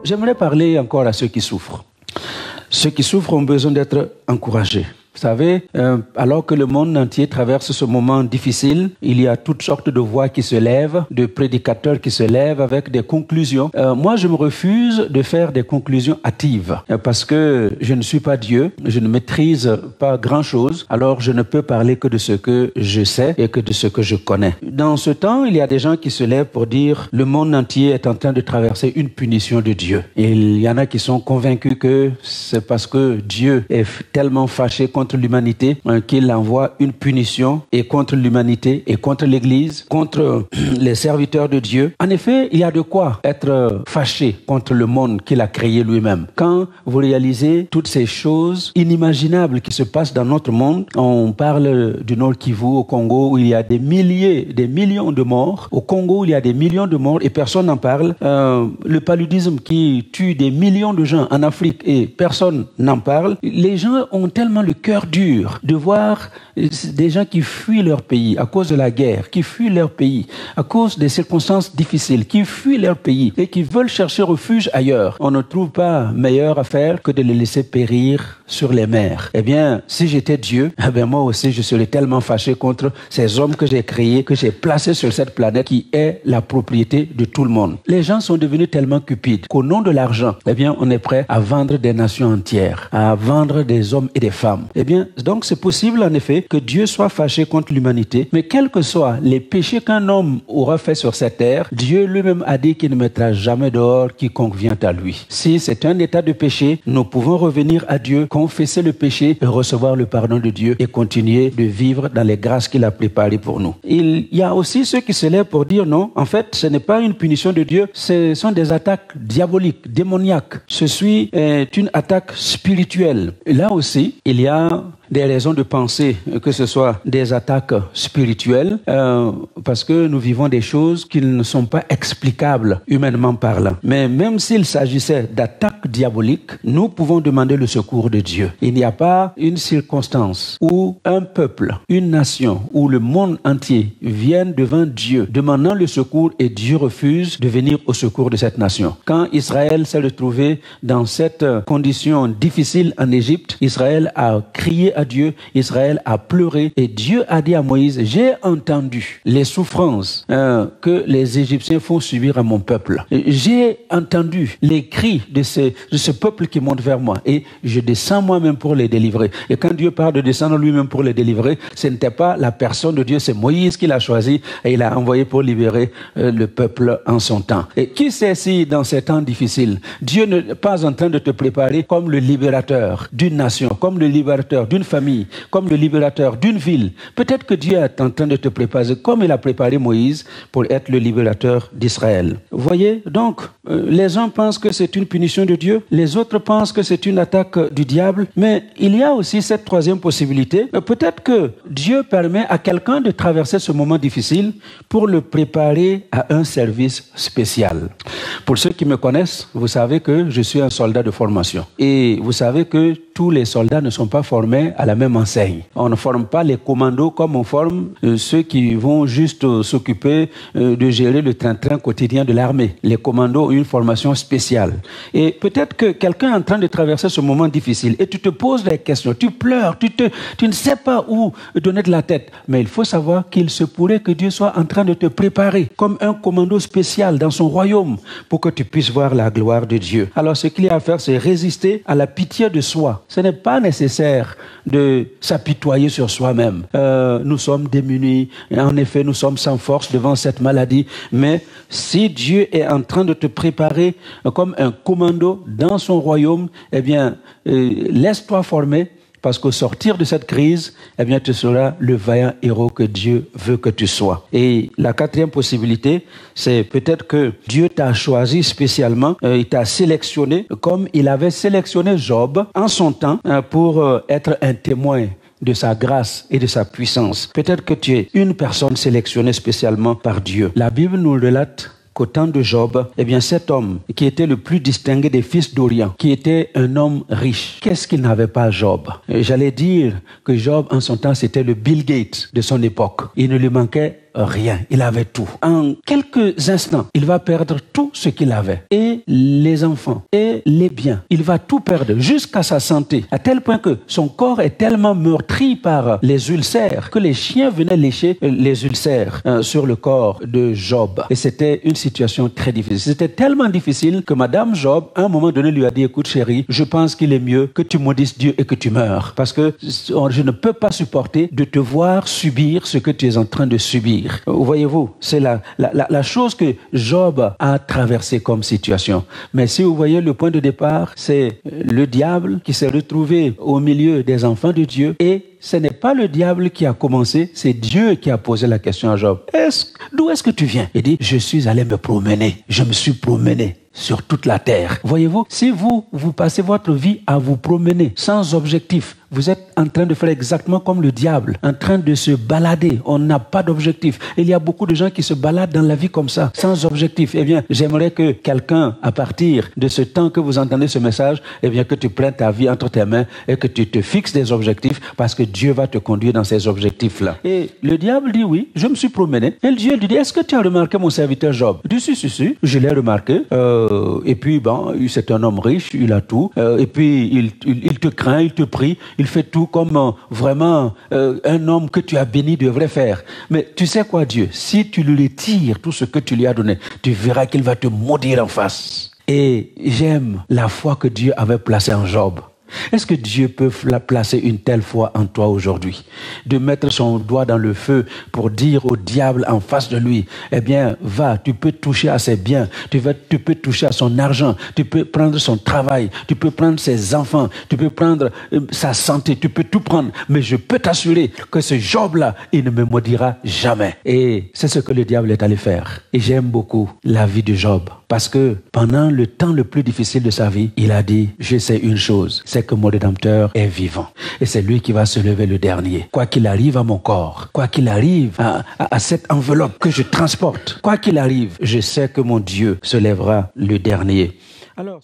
J'aimerais parler encore à ceux qui souffrent. Ceux qui souffrent ont besoin d'être encouragés. Vous savez, alors que le monde entier traverse ce moment difficile, il y a toutes sortes de voix qui se lèvent, de prédicateurs qui se lèvent avec des conclusions. Moi, je me refuse de faire des conclusions hâtives parce que je ne suis pas Dieu, je ne maîtrise pas grand-chose, alors je ne peux parler que de ce que je sais et que de ce que je connais. Dans ce temps, il y a des gens qui se lèvent pour dire le monde entier est en train de traverser une punition de Dieu. Et il y en a qui sont convaincus que c'est parce que Dieu est tellement fâché contre l'humanité qu'il envoie une punition et contre l'humanité et contre l'Église, contre les serviteurs de Dieu. En effet, il y a de quoi être fâché contre le monde qu'il a créé lui-même. Quand vous réalisez toutes ces choses inimaginables qui se passent dans notre monde, on parle du Nord Kivu au Congo où il y a des milliers, des millions de morts. Au Congo où il y a des millions de morts et personne n'en parle. Le paludisme qui tue des millions de gens en Afrique et personne n'en parle. Les gens ont tellement le cœur dur de voir des gens qui fuient leur pays à cause de la guerre, qui fuient leur pays à cause des circonstances difficiles, qui fuient leur pays et qui veulent chercher refuge ailleurs. On ne trouve pas meilleure affaire que de les laisser périr sur les mers. Eh bien, si j'étais Dieu, moi aussi je serais tellement fâché contre ces hommes que j'ai créés, que j'ai placés sur cette planète qui est la propriété de tout le monde. Les gens sont devenus tellement cupides qu'au nom de l'argent, on est prêt à vendre des nations entières, à vendre des hommes et des femmes. Donc c'est possible en effet que Dieu soit fâché contre l'humanité, mais quels que soient les péchés qu'un homme aura fait sur cette terre, Dieu lui-même a dit qu'il ne mettra jamais dehors quiconque vient à lui. Si c'est un état de péché, nous pouvons revenir à Dieu, confesser le péché et recevoir le pardon de Dieu et continuer de vivre dans les grâces qu'il a préparées pour nous. Il y a aussi ceux qui se lèvent pour dire non, en fait, ce n'est pas une punition de Dieu, ce sont des attaques diaboliques, démoniaques. Ceci est une attaque spirituelle. Et là aussi, il y a des raisons de penser que ce soit des attaques spirituelles parce que nous vivons des choses qui ne sont pas explicables humainement parlant. Mais même s'il s'agissait d'attaques diaboliques, nous pouvons demander le secours de Dieu. Il n'y a pas une circonstance où un peuple, une nation, où le monde entier viennent devant Dieu demandant le secours et Dieu refuse de venir au secours de cette nation. Quand Israël s'est retrouvé dans cette condition difficile en Égypte, Israël a crié à Dieu, Israël a pleuré et Dieu a dit à Moïse, j'ai entendu les souffrances que les Égyptiens font subir à mon peuple. J'ai entendu les cris de ce peuple qui monte vers moi et je descends moi-même pour les délivrer. Et quand Dieu parle de descendre lui-même pour les délivrer, ce n'était pas la personne de Dieu, c'est Moïse qui l'a choisi et il a envoyé pour libérer le peuple en son temps. Et qui sait si dans ces temps difficiles, Dieu n'est pas en train de te préparer comme le libérateur d'une nation, comme le libérateur d'une famille, comme le libérateur d'une ville. Peut-être que Dieu est en train de te préparer comme il a préparé Moïse pour être le libérateur d'Israël. Vous voyez, donc, les uns pensent que c'est une punition de Dieu, les autres pensent que c'est une attaque du diable, mais il y a aussi cette troisième possibilité. Peut-être que Dieu permet à quelqu'un de traverser ce moment difficile pour le préparer à un service spécial. Pour ceux qui me connaissent, vous savez que je suis un soldat de formation. Et vous savez que tous les soldats ne sont pas formés à la même enseigne. On ne forme pas les commandos comme on forme ceux qui vont juste s'occuper de gérer le train-train quotidien de l'armée. Les commandos ont une formation spéciale. Et peut-être que quelqu'un est en train de traverser ce moment difficile et tu te poses des questions, tu pleures, tu ne sais pas où donner de la tête. Mais il faut savoir qu'il se pourrait que Dieu soit en train de te préparer comme un commando spécial dans son royaume pour que tu puisses voir la gloire de Dieu. Alors ce qu'il y a à faire, c'est résister à la pitié de soi. Ce n'est pas nécessaire de s'apitoyer sur soi-même. Nous sommes démunis, et en effet nous sommes sans force devant cette maladie, mais si Dieu est en train de te préparer comme un commando dans son royaume, laisse-toi former. Parce qu'au sortir de cette crise, tu seras le vaillant héros que Dieu veut que tu sois. Et la quatrième possibilité, c'est peut-être que Dieu t'a choisi spécialement, il t'a sélectionné comme il avait sélectionné Job en son temps pour être un témoin de sa grâce et de sa puissance. Peut-être que tu es une personne sélectionnée spécialement par Dieu. La Bible nous relate qu'au temps de Job, cet homme qui était le plus distingué des fils d'Orient, qui était un homme riche, qu'est-ce qu'il n'avait pas Job? J'allais dire que Job en son temps c'était le Bill Gates de son époque. Il ne lui manquait rien. Il avait tout. En quelques instants, il va perdre tout ce qu'il avait. Et les enfants, et les biens. Il va tout perdre jusqu'à sa santé. À tel point que son corps est tellement meurtri par les ulcères que les chiens venaient lécher les ulcères sur le corps de Job. Et c'était une situation très difficile. C'était tellement difficile que Madame Job, à un moment donné, lui a dit, écoute chérie, je pense qu'il est mieux que tu maudisses Dieu et que tu meurs. Parce que je ne peux pas supporter de te voir subir ce que tu es en train de subir. Voyez-vous, c'est la chose que Job a traversée comme situation. Mais si vous voyez le point de départ, c'est le diable qui s'est retrouvé au milieu des enfants de Dieu et ce n'est pas le diable qui a commencé, c'est Dieu qui a posé la question à Job. D'où est-ce que tu viens? Il dit, je suis allé me promener. Je me suis promené sur toute la terre. Voyez-vous, si vous passez votre vie à vous promener sans objectif, vous êtes en train de faire exactement comme le diable, en train de se balader. On n'a pas d'objectif. Il y a beaucoup de gens qui se baladent dans la vie comme ça, sans objectif. Eh bien, j'aimerais que quelqu'un, à partir de ce temps que vous entendez ce message, eh bien, que tu prennes ta vie entre tes mains et que tu te fixes des objectifs parce que Dieu va te conduire dans ces objectifs-là. Et le diable dit oui, je me suis promené. Et Dieu lui dit, est-ce que tu as remarqué mon serviteur Job? Il dit, si, je l'ai remarqué. Et puis, bon, c'est un homme riche, il a tout. Et puis, il te craint, il te prie. Il fait tout comme vraiment un homme que tu as béni devrait faire. Mais tu sais quoi, Dieu? Si tu lui retires tout ce que tu lui as donné, tu verras qu'il va te maudire en face. Et j'aime la foi que Dieu avait placée en Job. Est-ce que Dieu peut placer une telle foi en toi aujourd'hui? De mettre son doigt dans le feu pour dire au diable en face de lui, eh bien, va, tu peux toucher à ses biens, tu peux toucher à son argent, tu peux prendre son travail, tu peux prendre ses enfants, tu peux prendre sa santé, tu peux tout prendre. Mais je peux t'assurer que ce Job-là, il ne me maudira jamais. Et c'est ce que le diable est allé faire. Et j'aime beaucoup la vie de Job. Parce que pendant le temps le plus difficile de sa vie, il a dit, je sais une chose, c'est que mon Rédempteur est vivant. Et c'est lui qui va se lever le dernier. Quoi qu'il arrive à mon corps, quoi qu'il arrive à cette enveloppe que je transporte, quoi qu'il arrive, je sais que mon Dieu se lèvera le dernier. Alors...